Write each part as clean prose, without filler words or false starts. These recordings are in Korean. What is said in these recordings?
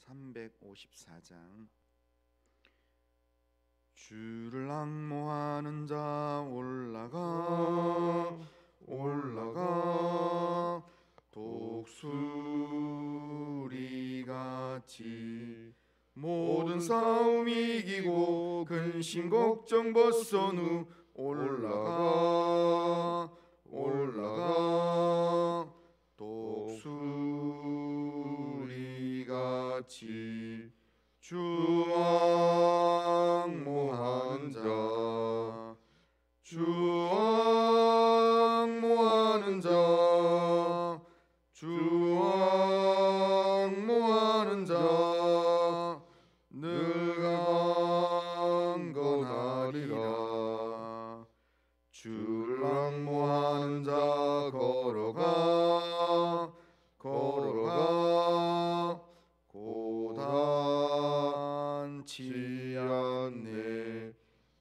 354장. 주를 앙모하는 자 올라가 올라가 독수리같이 모든 싸움 이기고 근심 걱정 벗은 후 올라가 올라가 독수리같이 주 앙모하는 자 주 앙모하는 자 주 앙모하는 자 늘 강건하리라. 주를 앙모하는 자 걸어가 걸어가 고단치 않네.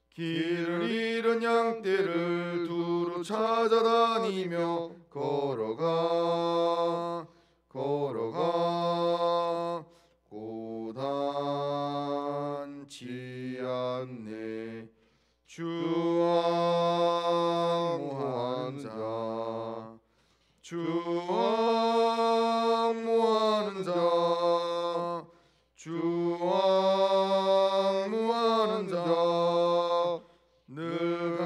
길을 잃은 양떼를 두루 찾아다니며 걸어가 걸어가 고단치 않네. 주 앙모하는 자 주 앙모하는 자 주 앙모하는 자 늘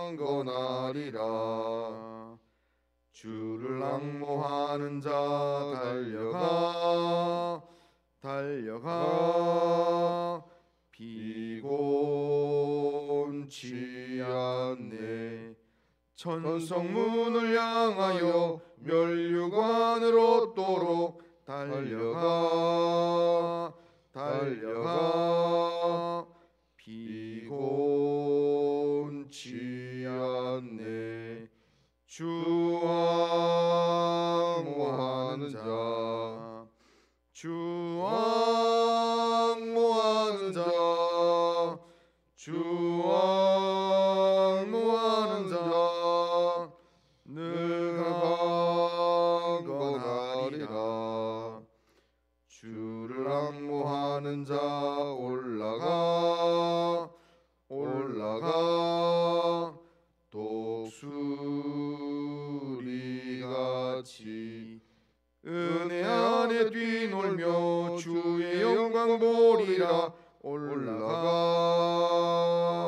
강건하리라. 주를 앙모하는 자 달려가 달려가 비곤치 않네. 천성문을 향하여 멸류관으로 도록 달려가 달려가 비곤치 않네. 주 앙모하는 자 주 앙모하는 자 주 앙모하는 자 늘 강건하리라. 주를 앙모하는 자 올라가 올라가 독수리같이 은혜 안에 뛰놀며 주의 영광 보리라. 올라가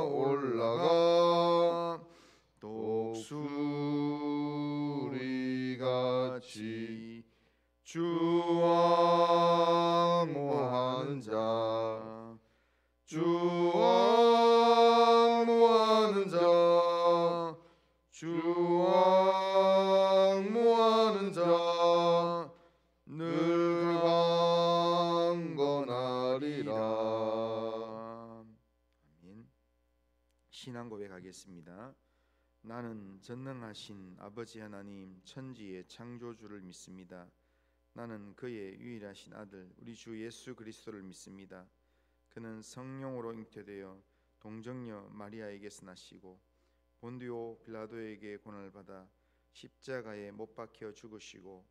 올라가 독수리같이 주 앙모하는 자 주 앙모하는 자 주 앙모하는 자 늘 강건하리라. 아멘. 신앙 고백하겠습니다. 나는 전능하신 아버지 하나님 천지의 창조주를 믿습니다. 나는 그의 유일하신 아들 우리 주 예수 그리스도를 믿습니다. 그는 성령으로 잉태되어 동정녀 마리아에게서 나시고 본디오 빌라도에게 고난을 받아 십자가에 못 박혀 죽으시고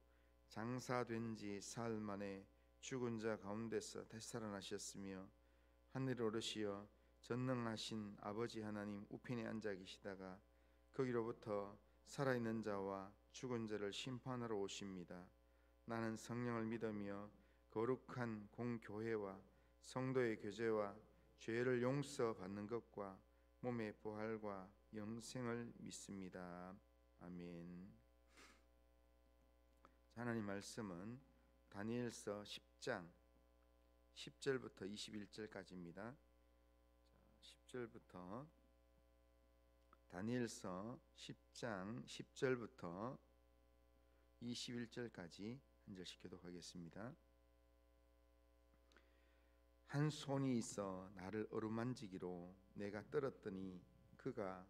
장사된 지 사흘 만에 죽은 자 가운데서 다시 살아나셨으며 하늘에 오르시어 전능하신 아버지 하나님 우편에 앉아 계시다가 거기로부터 살아있는 자와 죽은 자를 심판하러 오십니다. 나는 성령을 믿으며 거룩한 공교회와 성도의 교제와 죄를 용서받는 것과 몸의 부활과 영생을 믿습니다. 아멘. 하나님 말씀은 다니엘서 10장 10절부터 21절까지입니다. 10절부터 다니엘서 10장 10절부터 21절까지 한 절씩 교독하겠습니다. 한 손이 있어 나를 어루만지기로 내가 떨었더니 그가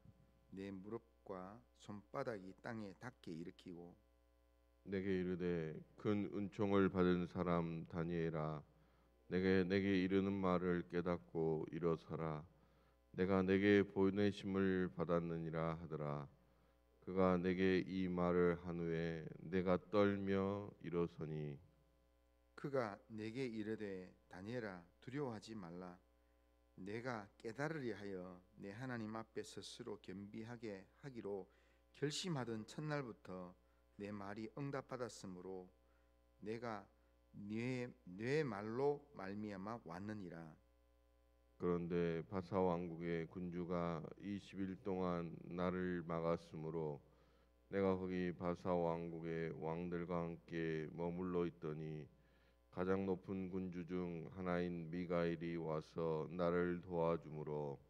내 무릎과 손바닥이 땅에 닿게 일으키고 내게 이르되 큰 은총을 받은 사람 다니엘아 내게 이르는 말을 깨닫고 일어서라. 내가 내게 보내심을 받았느니라 하더라. 그가 내게 이 말을 한 후에 내가 떨며 일어서니 그가 내게 이르되 다니엘아 두려워하지 말라. 내가 깨달으려 하여 내 하나님 앞에 스스로 겸비하게 하기로 결심하던 첫날부터 내 말이 응답받았으므로 내가 네 말로 말미암아 왔느니라. 그런데 바사 왕국의 군주가 20일 동안 나를 막았으므로 내가 거기 바사 왕국의 왕들과 함께 머물러 있더니 가장 높은 군주 중 하나인 미가엘이 와서 나를 도와주므로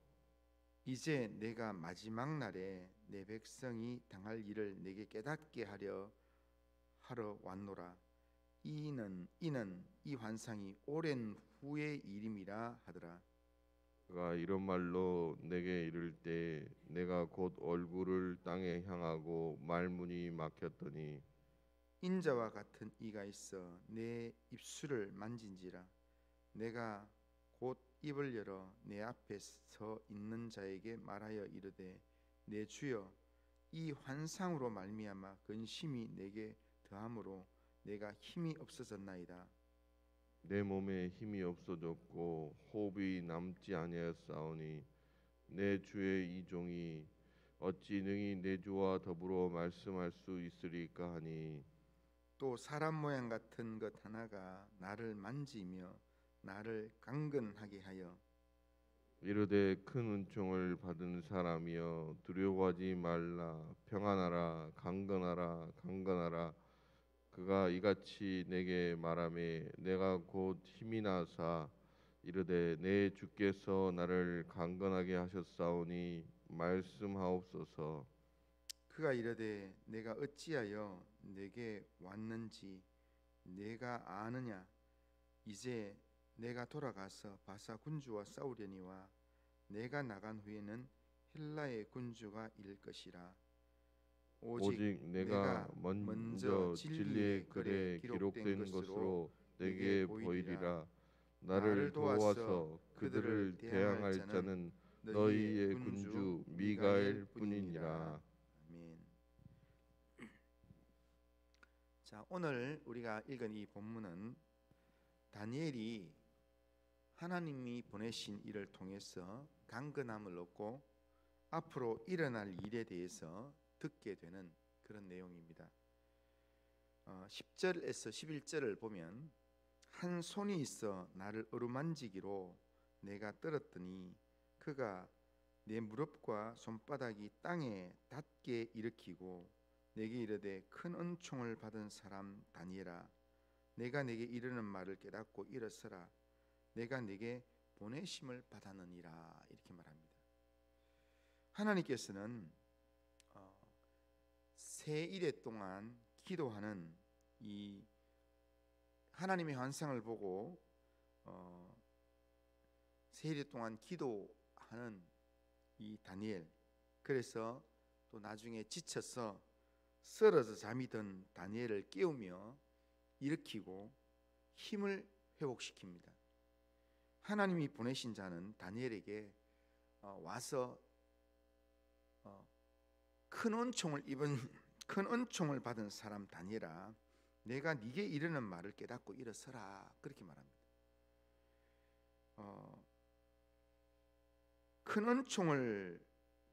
이제 내가 마지막 날에 내 백성이 당할 일을 내게 깨닫게 하러 왔노라. 이는 이 환상이 오랜 후의 일임이라 하더라. 그가 이런 말로 내게 이를 때 내가 곧 얼굴을 땅에 향하고 말문이 막혔더니 인자와 같은 이가 있어 내 입술을 만진지라. 내가 곧 입을 열어 내 앞에 서 있는 자에게 말하여 이르되 내 주여 이 환상으로 말미암아 근심이 내게 더함으로 내가 힘이 없어졌나이다. 내 몸에 힘이 없어졌고 호흡이 남지 아니하였사오니 내 주의 이 종이 어찌 능히 내 주와 더불어 말씀할 수 있으리까 하니 또 사람 모양 같은 것 하나가 나를 만지며 나를 강건하게 하여 이르되 큰 은총을 받은 사람이여 두려워하지 말라 평안하라 강건하라 강건하라. 그가 이같이 내게 말하매 내가 곧 힘이 나사 이르되 내 주께서 나를 강건하게 하셨사오니 말씀하옵소서. 그가 이르되 내가 어찌하여 내게 왔는지 내가 아느냐. 이제 내가 돌아가서 바사 군주와 싸우려니와 내가 나간 후에는 헬라의 군주가 일 것이라. 오직 내가 먼저 진리의 글에 기록된 것으로 내게 보이리라. 나를 도와서 그들을 대항할 자는 너희의 군주 미가엘 뿐이니라. 아멘. 자, 오늘 우리가 읽은 이 본문은 다니엘이 하나님이 보내신 이를 통해서 강건함을 얻고 앞으로 일어날 일에 대해서 듣게 되는 그런 내용입니다. 10절에서 11절을 보면 한 손이 있어 나를 어루만지기로 내가 떨었더니 그가 내 무릎과 손바닥이 땅에 닿게 일으키고 내게 이르되 큰 은총을 받은 사람 다니엘아 내가 내게 이르는 말을 깨닫고 일어서라. 내가 내게 보내심을 받았느니라. 이렇게 말합니다. 하나님께서는 세 일해 동안 기도하는 이 하나님의 환상을 보고 세 일해 동안 기도하는 이 다니엘, 그래서 또 나중에 지쳐서 쓰러져 잠이 든 다니엘을 깨우며 일으키고 힘을 회복시킵니다. 하나님이 보내신 자는 다니엘에게 와서 큰 은총을 받은 사람 다니엘아 내가 네게 이르는 말을 깨닫고 일어서라. 그렇게 말합니다. 큰 은총을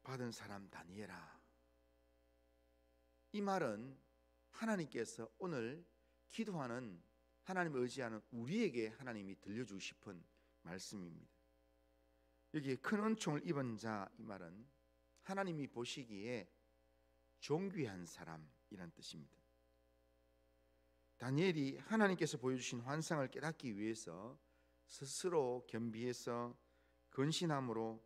받은 사람 다니엘아, 이 말은 하나님께서 오늘 기도하는 하나님을 의지하는 우리에게 하나님이 들려주고 싶은 말씀입니다. 여기에 큰 은총을 입은 자, 이 말은 하나님이 보시기에 존귀한 사람이란 뜻입니다. 다니엘이 하나님께서 보여주신 환상을 깨닫기 위해서 스스로 겸비해서 근신함으로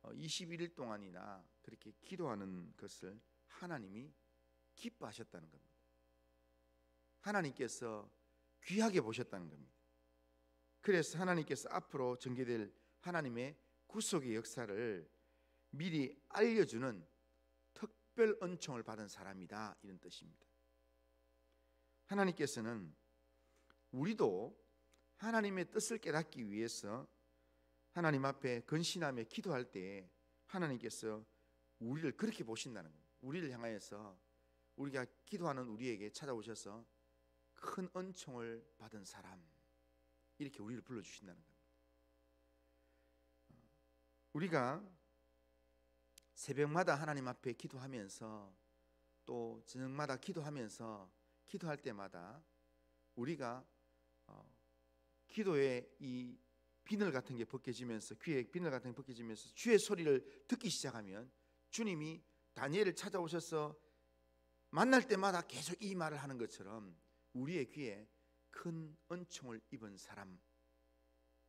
21일 동안이나 그렇게 기도하는 것을 하나님이 기뻐하셨다는 겁니다. 하나님께서 귀하게 보셨다는 겁니다. 그래서 하나님께서 앞으로 전개될 하나님의 구속의 역사를 미리 알려주는 특별 은총을 받은 사람이다, 이런 뜻입니다. 하나님께서는 우리도 하나님의 뜻을 깨닫기 위해서 하나님 앞에 근신하며 기도할 때 하나님께서 우리를 그렇게 보신다는 거예요. 우리를 향하여서 우리가 기도하는 우리에게 찾아오셔서 큰 은총을 받은 사람, 이렇게 우리를 불러주신다는 겁니다. 우리가 새벽마다 하나님 앞에 기도하면서 또 저녁마다 기도하면서 기도할 때마다 우리가 기도에 이 비늘 같은 게 벗겨지면서, 귀에 비늘 같은 게 벗겨지면서 주의 소리를 듣기 시작하면 주님이 다니엘을 찾아오셔서 만날 때마다 계속 이 말을 하는 것처럼 우리의 귀에 큰 은총을 입은 사람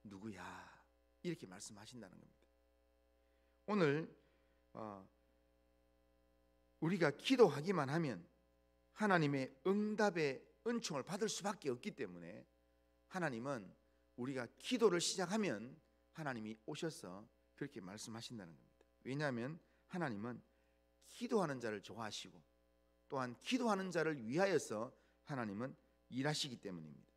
누구야? 이렇게 말씀하신다는 겁니다. 오늘 우리가 기도하기만 하면 하나님의 응답의 은총을 받을 수밖에 없기 때문에 하나님은 우리가 기도를 시작하면 하나님이 오셔서 그렇게 말씀하신다는 겁니다. 왜냐하면 하나님은 기도하는 자를 좋아하시고 또한 기도하는 자를 위하여서 하나님은 일하시기 때문입니다.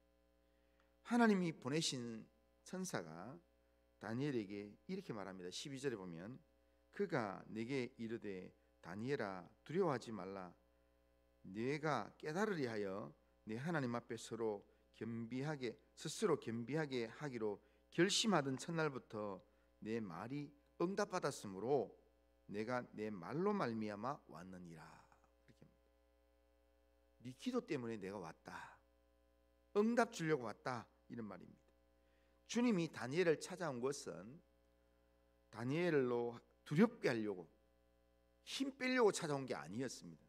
하나님이 보내신 천사가 다니엘에게 이렇게 말합니다. 12절에 보면 그가 내게 이르되 다니엘아 두려워하지 말라. 네가 깨달으리 하여 네 하나님 앞에 스스로 겸비하게 하기로 결심하던 첫날부터 내 말이 응답받았으므로 내가 내 말로 말미암아 왔느니라. 이렇게 합니다. 네 기도 때문에 내가 왔다. 응답 주려고 왔다. 이런 말입니다. 주님이 다니엘을 찾아온 것은 다니엘로 두렵게 하려고, 힘 빼려고 찾아온 게 아니었습니다.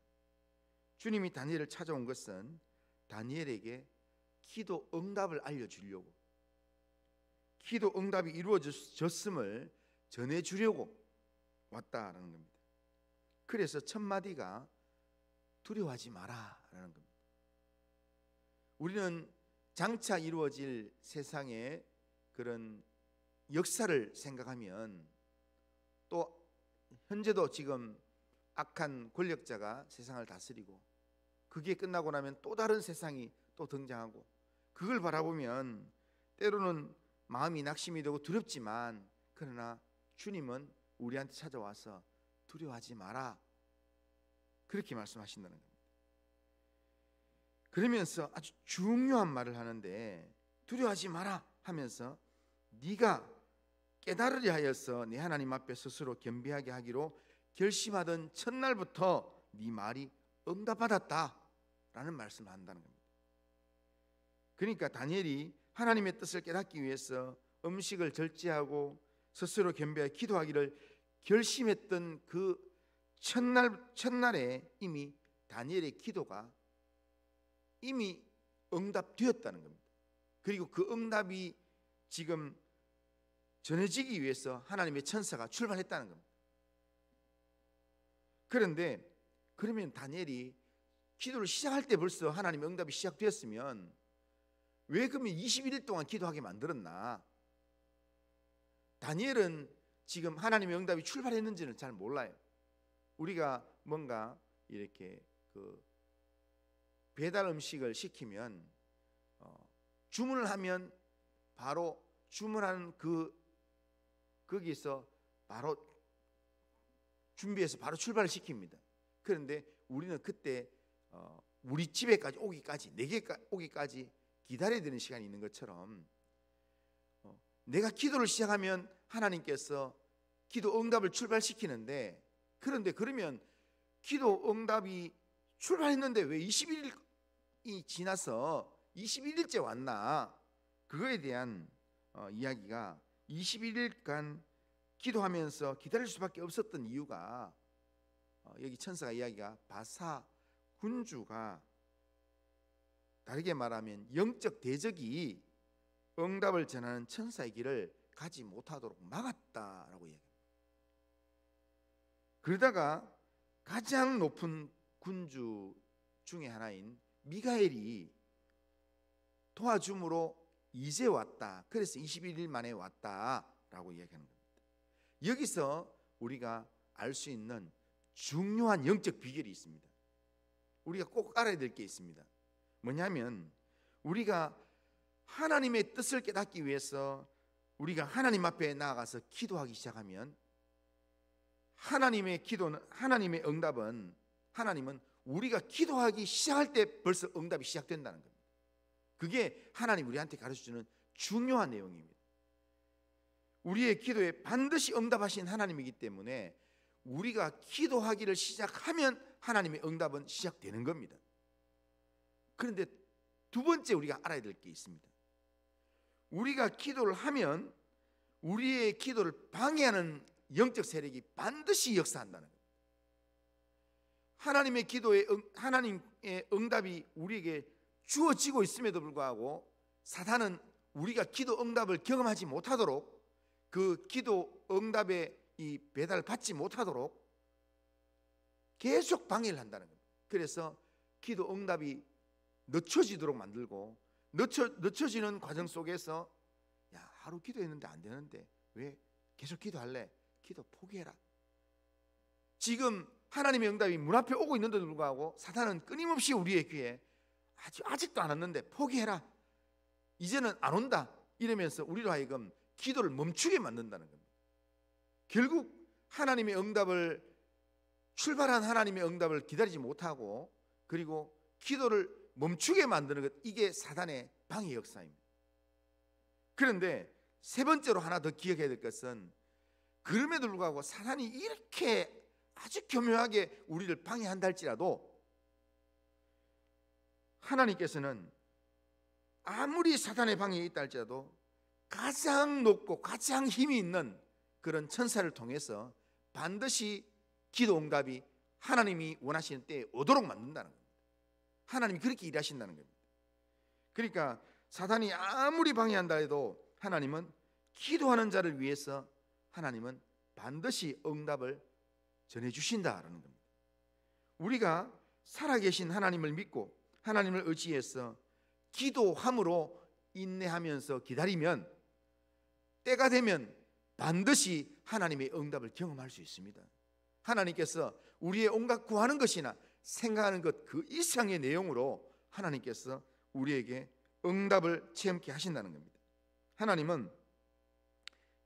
주님이 다니엘을 찾아온 것은 다니엘에게 기도 응답을 알려주려고, 기도 응답이 이루어졌음을 전해주려고 왔다라는 겁니다. 그래서 첫 마디가 두려워하지 마라라는 겁니다. 우리는 장차 이루어질 세상의 그런 역사를 생각하면, 또 현재도 지금 악한 권력자가 세상을 다스리고 그게 끝나고 나면 또 다른 세상이 또 등장하고, 그걸 바라보면 때로는 마음이 낙심이 되고 두렵지만, 그러나 주님은 우리한테 찾아와서 두려워하지 마라, 그렇게 말씀하신다는 겁니다. 그러면서 아주 중요한 말을 하는데, 두려워하지 마라 하면서 네가 깨달으려 하여서 네 하나님 앞에 스스로 겸비하게 하기로 결심하던 첫날부터 네 말이 응답받았다라는 말씀을 한다는 겁니다. 그러니까 다니엘이 하나님의 뜻을 깨닫기 위해서 음식을 절제하고 스스로 겸비하여 기도하기를 결심했던 그 첫날에 이미 다니엘의 기도가 이미 응답되었다는 겁니다. 그리고 그 응답이 지금 전해지기 위해서 하나님의 천사가 출발했다는 겁니다. 그런데 그러면 다니엘이 기도를 시작할 때 벌써 하나님의 응답이 시작되었으면 왜 그러면 21일 동안 기도하게 만들었나? 다니엘은 지금 하나님의 응답이 출발했는지는 잘 몰라요. 우리가 뭔가 이렇게 그 배달 음식을 시키면 주문을 하면 바로 주문하는 거기서 바로 준비해서 바로 출발을 시킵니다. 그런데 우리는 그때 우리 집에까지 오기까지, 내게 오기까지 기다려야 되는 시간이 있는 것처럼 내가 기도를 시작하면 하나님께서 기도 응답을 출발시키는데, 그런데 그러면 기도 응답이 출발했는데 왜 21일이 지나서 21일째 왔나? 그거에 대한 이야기가 21일간 기도하면서 기다릴 수밖에 없었던 이유가, 여기 천사가 이야기가 바사 군주가, 다르게 말하면 영적 대적이 응답을 전하는 천사의 길을 가지 못하도록 막았다라고 이야기합니다. 그러다가 가장 높은 군주 중에 하나인 미가엘이 도와줌으로 이제 왔다. 그래서 21일 만에 왔다라고 이야기하는 겁니다. 여기서 우리가 알 수 있는 중요한 영적 비결이 있습니다. 우리가 꼭 알아야 될 게 있습니다. 뭐냐면 우리가 하나님의 뜻을 깨닫기 위해서 우리가 하나님 앞에 나아가서 기도하기 시작하면 하나님의 기도는, 하나님의 응답은, 하나님은 우리가 기도하기 시작할 때 벌써 응답이 시작된다는 겁니다. 그게 하나님 우리한테 가르쳐주는 중요한 내용입니다. 우리의 기도에 반드시 응답하신 하나님이기 때문에 우리가 기도하기를 시작하면 하나님의 응답은 시작되는 겁니다. 그런데 두 번째 우리가 알아야 될 게 있습니다. 우리가 기도를 하면 우리의 기도를 방해하는 영적 세력이 반드시 역사한다는 거예요. 하나님의 응답이 우리에게 주어지고 있음에도 불구하고 사단은 우리가 기도 응답을 경험하지 못하도록, 그 기도 응답의 이 배달을 받지 못하도록 계속 방해를 한다는 거예요. 그래서 기도 응답이 늦춰지도록 만들고, 늦춰지는 과정 속에서 야, 하루 기도했는데 안 되는데 왜 계속 기도할래? 기도 포기해라. 지금 하나님의 응답이 문 앞에 오고 있는데도 불구하고 사탄은 끊임없이 우리의 귀에 아직도 안 왔는데 포기해라, 이제는 안 온다, 이러면서 우리로 하여금 기도를 멈추게 만든다는 겁니다. 결국 하나님의 응답을, 출발한 하나님의 응답을 기다리지 못하고, 그리고 기도를 멈추게 만드는 것, 이게 사단의 방해 역사입니다. 그런데 세 번째로 하나 더 기억해야 될 것은, 그럼에도 불구하고 사단이 이렇게 아주 교묘하게 우리를 방해한다 할지라도 하나님께서는 아무리 사단의 방해가 있다 할지라도 가장 높고 가장 힘이 있는 그런 천사를 통해서 반드시 기도 응답이 하나님이 원하시는 때에 오도록 만든다는 겁니다. 하나님이 그렇게 일하신다는 겁니다. 그러니까 사단이 아무리 방해한다 해도 하나님은 기도하는 자를 위해서 하나님은 반드시 응답을 전해주신다라는 겁니다. 우리가 살아계신 하나님을 믿고 하나님을 의지해서 기도함으로 인내하면서 기다리면 때가 되면 반드시 하나님의 응답을 경험할 수 있습니다. 하나님께서 우리의 온갖 구하는 것이나 생각하는 것 그 이상의 내용으로 하나님께서 우리에게 응답을 체험케 하신다는 겁니다. 하나님은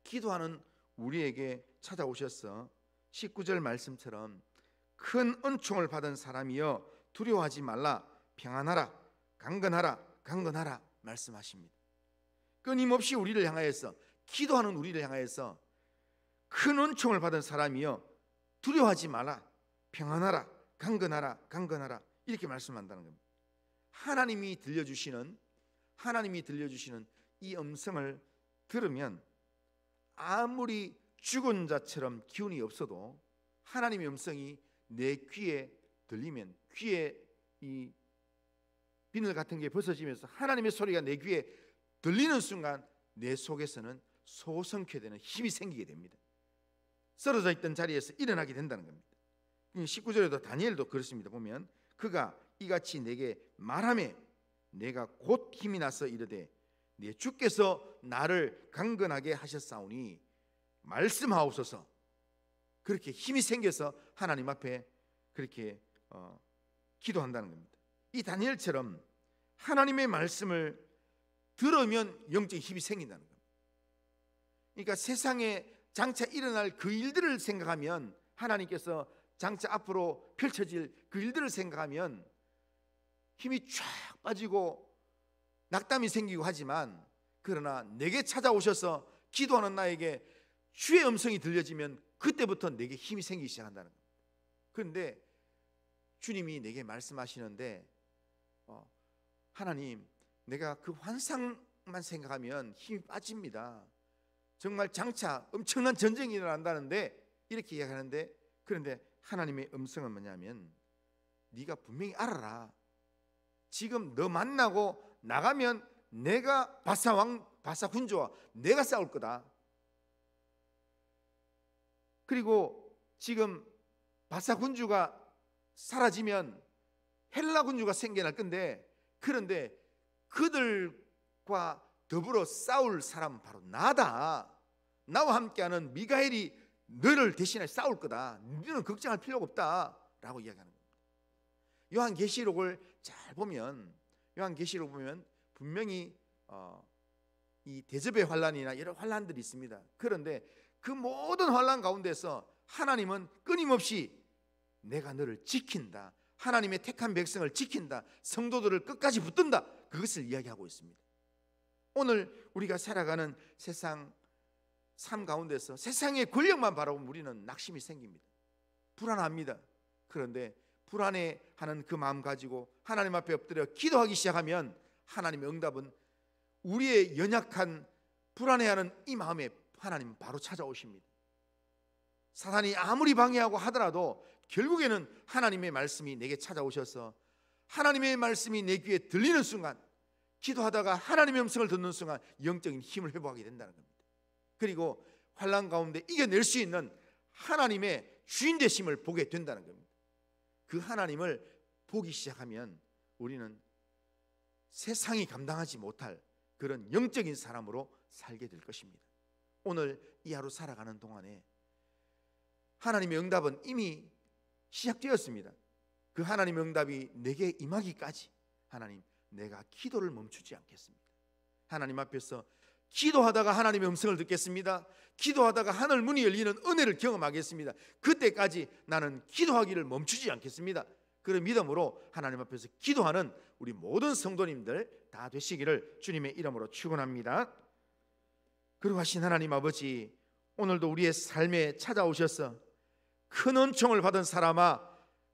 기도하는 우리에게 찾아오셔서 19절 말씀처럼 큰 은총을 받은 사람이여 두려워하지 말라, 평안하라, 강건하라 말씀하십니다. 끊임없이 우리를 향하여서, 기도하는 우리를 향하여서 큰 은총을 받은 사람이여 두려워하지 말라, 평안하라, 강건하라 이렇게 말씀한다는 겁니다. 하나님이 들려주시는 이 음성을 들으면 아무리 죽은 자처럼 기운이 없어도 하나님의 음성이 내 귀에 들리면, 귀에 이 비늘 같은 게 벗어지면서 하나님의 소리가 내 귀에 들리는 순간 내 속에서는 소성케 되는 힘이 생기게 됩니다. 쓰러져 있던 자리에서 일어나게 된다는 겁니다. 19절에도 다니엘도 그렇습니다. 보면 그가 이같이 내게 말하매 내가 곧 힘이 나서 이르되 내 주께서 나를 강건하게 하셨사오니 말씀하옵소서. 그렇게 힘이 생겨서 하나님 앞에 그렇게 기도한다는 겁니다. 이 다니엘처럼 하나님의 말씀을 들으면 영적인 힘이 생긴다는 겁니다. 그러니까 세상에 장차 일어날 그 일들을 생각하면, 하나님께서 장차 앞으로 펼쳐질 그 일들을 생각하면 힘이 쫙 빠지고 낙담이 생기고 하지만, 그러나 내게 찾아오셔서 기도하는 나에게 주의 음성이 들려지면 그때부터 내게 힘이 생기기 시작한다는 겁니다. 그런데 주님이 내게 말씀하시는데 하나님, 내가 그 환상만 생각하면 힘이 빠집니다. 정말 장차 엄청난 전쟁이 일어난다는데 이렇게 이야기하는데, 그런데 하나님의 음성은 뭐냐면 네가 분명히 알아라. 지금 너 만나고 나가면 내가 바사 군주와 내가 싸울 거다. 그리고 지금 바사 군주가 사라지면 헬라 군주가 생겨날 건데, 그런데 그들과 더불어 싸울 사람은 바로 나다. 나와 함께하는 미가엘이 너를 대신해 싸울 거다. 너는 걱정할 필요가 없다 라고 이야기하는 겁니다. 요한계시록을 잘 보면, 요한계시록 보면 분명히 이 대접의 환란이나 여러 환란들이 있습니다. 그런데 그 모든 환란 가운데서 하나님은 끊임없이 내가 너를 지킨다, 하나님의 택한 백성을 지킨다, 성도들을 끝까지 붙든다, 그것을 이야기하고 있습니다. 오늘 우리가 살아가는 세상 삶 가운데서 세상의 권력만 바라보면 우리는 낙심이 생깁니다. 불안합니다. 그런데 불안해하는 그 마음 가지고 하나님 앞에 엎드려 기도하기 시작하면 하나님의 응답은 우리의 연약한 불안해하는 이 마음에 하나님은 바로 찾아오십니다. 사단이 아무리 방해하고 하더라도 결국에는 하나님의 말씀이 내게 찾아오셔서 하나님의 말씀이 내 귀에 들리는 순간, 기도하다가 하나님의 음성을 듣는 순간 영적인 힘을 회복하게 된다는 겁니다. 그리고 환난 가운데 이겨낼 수 있는 하나님의 주인 되심을 보게 된다는 겁니다. 그 하나님을 보기 시작하면 우리는 세상이 감당하지 못할 그런 영적인 사람으로 살게 될 것입니다. 오늘 이 하루 살아가는 동안에 하나님의 응답은 이미 시작되었습니다. 그 하나님의 응답이 내게 임하기까지 하나님, 내가 기도를 멈추지 않겠습니다. 하나님 앞에서 기도하다가 하나님의 음성을 듣겠습니다. 기도하다가 하늘 문이 열리는 은혜를 경험하겠습니다. 그때까지 나는 기도하기를 멈추지 않겠습니다. 그런 믿음으로 하나님 앞에서 기도하는 우리 모든 성도님들 다 되시기를 주님의 이름으로 축원합니다. 그리고 하신 하나님 아버지, 오늘도 우리의 삶에 찾아오셔서 큰 은총을 받은 사람아,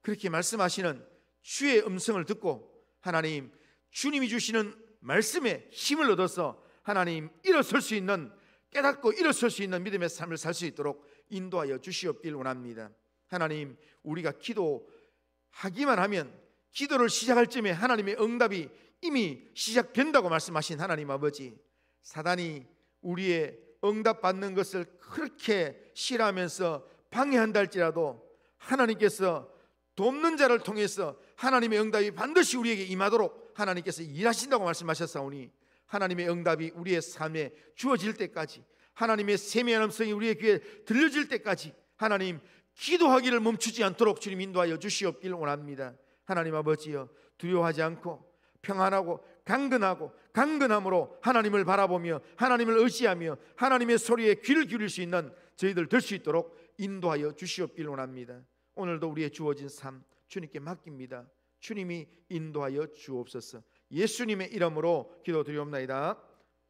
그렇게 말씀하시는 주의 음성을 듣고 하나님, 주님이 주시는 말씀에 힘을 얻어서 하나님 일어설 수 있는, 깨닫고 일어설 수 있는 믿음의 삶을 살 수 있도록 인도하여 주시옵길 원합니다. 하나님, 우리가 기도하기만 하면 기도를 시작할 쯤에 하나님의 응답이 이미 시작된다고 말씀하신 하나님 아버지, 사단이 우리의 응답받는 것을 그렇게 싫어하면서 방해한다 할지라도 하나님께서 돕는 자를 통해서 하나님의 응답이 반드시 우리에게 임하도록 하나님께서 일하신다고 말씀하셨사오니, 하나님의 응답이 우리의 삶에 주어질 때까지, 하나님의 세미한 음성이 우리의 귀에 들려질 때까지 하나님, 기도하기를 멈추지 않도록 주님 인도하여 주시옵길 원합니다. 하나님 아버지여, 두려워하지 않고 평안하고 강건함으로 하나님을 바라보며 하나님을 의지하며 하나님의 소리에 귀를 기울일 수 있는 저희들 될 수 있도록 인도하여 주시옵길 원합니다. 오늘도 우리의 주어진 삶 주님께 맡깁니다. 주님이 인도하여 주옵소서. 예수님의 이름으로 기도드리옵나이다.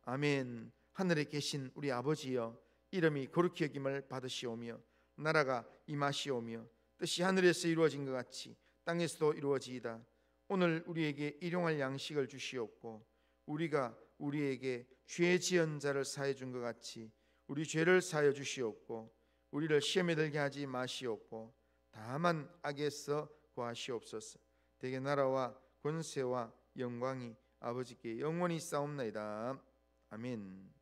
아멘. 하늘에 계신 우리 아버지여, 이름이 거룩히 여김을 받으시오며 나라가 임하시오며 뜻이 하늘에서 이루어진 것 같이 땅에서도 이루어지이다. 오늘 우리에게 일용할 양식을 주시옵고 우리가 우리에게 죄 지은 자를 사해 준 것 같이 우리 죄를 사하여 주시옵고 우리를 시험에 들게 하지 마시옵고 다만 악에서 구하시옵소서. 대개 나라와 권세와 영광이 아버지께 영원히 싸움나이다. 아멘.